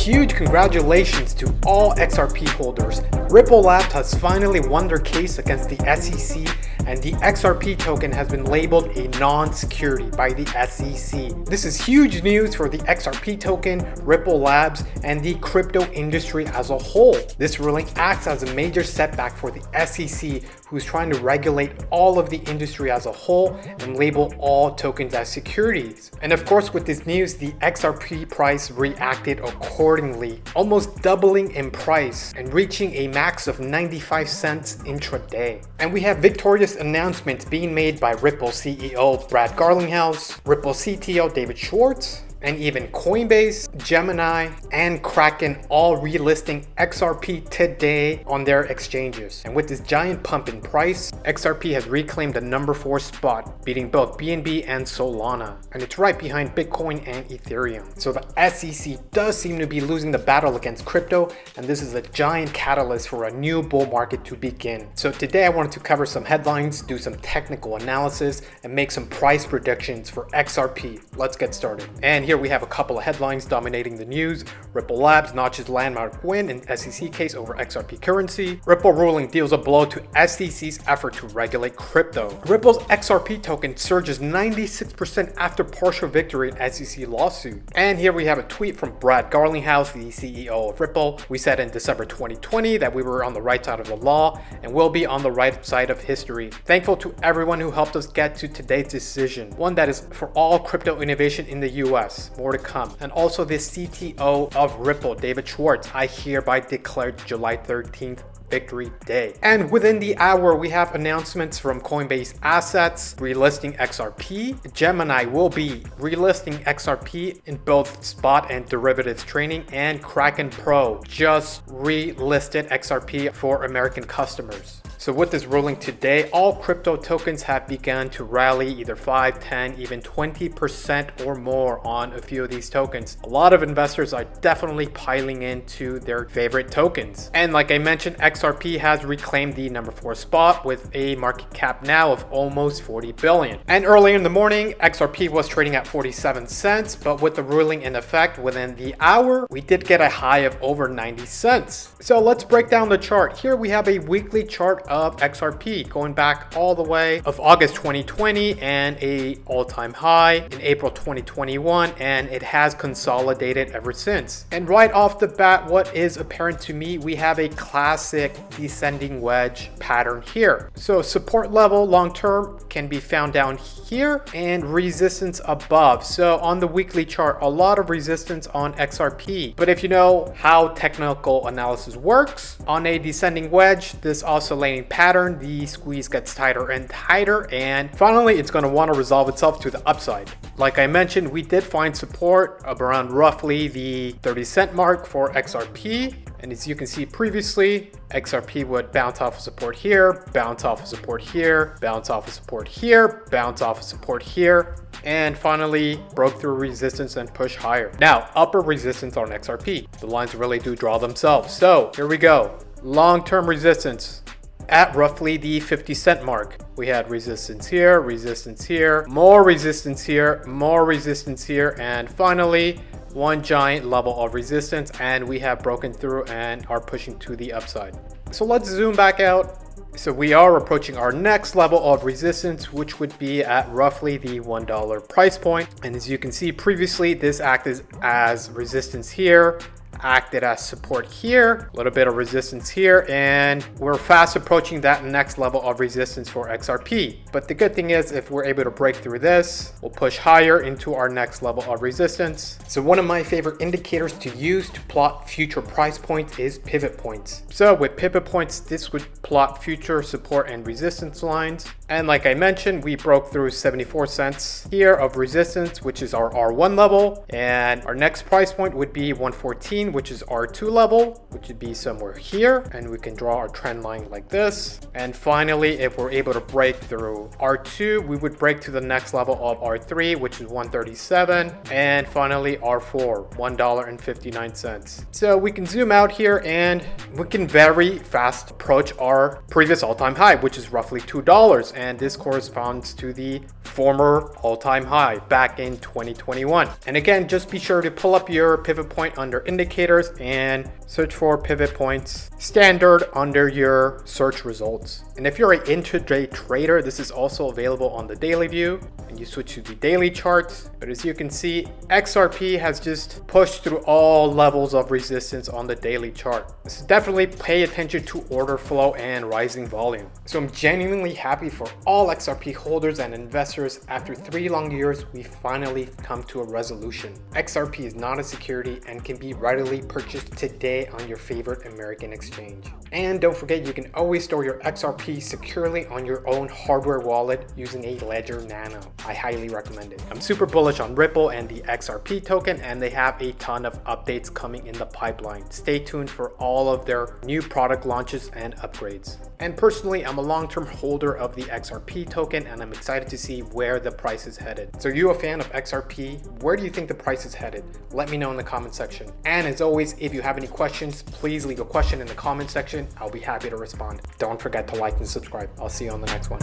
Huge congratulations to all XRP holders. Ripple Labs has finally won their case against the SEC, and the XRP token has been labeled a non-security by the SEC. This is huge news for the XRP token, Ripple Labs, and the crypto industry as a whole. This ruling acts as a major setback for the SEC, who's trying to regulate all of the industry as a whole and label all tokens as securities. And of course, with this news, the XRP price reacted accordingly, almost doubling in price and reaching a max of 95 cents intraday. And we have victorious announcements being made by Ripple CEO Brad Garlinghouse, Ripple CTO David Schwartz, and even Coinbase, Gemini, and Kraken all relisting XRP today on their exchanges. And with this giant pump in price, XRP has reclaimed the number 4 spot, beating both BNB and Solana. And it's right behind Bitcoin and Ethereum. So the SEC does seem to be losing the battle against crypto, and this is a giant catalyst for a new bull market to begin. So today I wanted to cover some headlines, do some technical analysis, and make some price predictions for XRP. Let's get started. And here we have a couple of headlines dominating the news. Ripple Labs notches landmark win in SEC case over XRP currency. Ripple ruling deals a blow to SEC's effort to regulate crypto. Ripple's XRP token surges 96% after partial victory in SEC lawsuit. And here we have a tweet from Brad Garlinghouse, the CEO of Ripple. We said in December 2020 that we were on the right side of the law and will be on the right side of history. Thankful to everyone who helped us get to today's decision, one that is for all crypto innovation in the US. More to come. And also the CTO of Ripple, David Schwartz, I hereby declared July 13th Victory Day. And within the hour, we have announcements from Coinbase Assets relisting XRP. Gemini will be relisting XRP in both spot and derivatives trading, and Kraken Pro just relisted XRP for American customers. So with this ruling today, all crypto tokens have begun to rally either 5, 10, even 20% or more on a few of these tokens. A lot of investors are definitely piling into their favorite tokens. And like I mentioned, XRP has reclaimed the number 4 spot with a market cap now of almost 40 billion. And earlier in the morning, XRP was trading at 47 cents, but with the ruling in effect within the hour, we did get a high of over 90 cents. So let's break down the chart. Here we have a weekly chart of XRP going back all the way of August 2020 and a all-time high in April 2021, and it has consolidated ever since. And right off the bat, what is apparent to me, we have a classic descending wedge pattern here. So support level long term can be found down here and resistance above. So on the weekly chart, a lot of resistance on XRP. But if you know how technical analysis works, on a descending wedge, this oscillating pattern, the squeeze gets tighter and tighter, and finally it's going to want to resolve itself to the upside. Like I mentioned, we did find support of around roughly the 30 cent mark for XRP. And as you can see previously, XRP would bounce off of support here, bounce off of support here, bounce off of support here, bounce off of support here, and finally broke through resistance and push higher. Now, upper resistance on XRP. The lines really do draw themselves. So here we go. Long-term resistance at roughly the 50 cent mark. We had resistance here, more resistance here, more resistance here, and finally one giant level of resistance, and we have broken through and are pushing to the upside. So let's zoom back out. So we are approaching our next level of resistance, which would be at roughly the $1 price point. And as you can see previously, this acted as resistance here, acted as support here, a little bit of resistance here, and we're fast approaching that next level of resistance for XRP. But the good thing is, if we're able to break through this, we'll push higher into our next level of resistance. So one of my favorite indicators to use to plot future price points is pivot points. So with pivot points, this would plot future support and resistance lines. And like I mentioned, we broke through 74 cents here of resistance, which is our R1 level. And our next price point would be 114, which is R2 level, which would be somewhere here. And we can draw our trend line like this. And finally, if we're able to break through R2, we would break to the next level of R3, which is 137. And finally, R4, $1.59. So we can zoom out here and we can very fast approach our previous all-time high, which is roughly $2. and this corresponds to the former all-time high back in 2021. And again, just be sure to pull up your pivot point under indicators and search for pivot points standard under your search results. And if you're an intraday trader, this is also available on the daily view, and you switch to the daily charts. But as you can see, XRP has just pushed through all levels of resistance on the daily chart. So definitely pay attention to order flow and rising volume. So I'm genuinely happy for all XRP holders and investors. After 3 long years, we finally come to a resolution. XRP is not a security and can be readily purchased today on your favorite American exchange. And don't forget, you can always store your XRP securely on your own hardware wallet using a Ledger Nano. I highly recommend it. I'm super bullish on Ripple and the XRP token, and they have a ton of updates coming in the pipeline. Stay tuned for all of their new product launches and upgrades. And personally, I'm a long-term holder of the XRP token, and I'm excited to see where the price is headed. So are you a fan of XRP? Where do you think the price is headed? Let me know in the comment section. And as always, if you have any questions, please leave a question in the comment section. I'll be happy to respond. Don't forget to like and subscribe. I'll see you on the next one.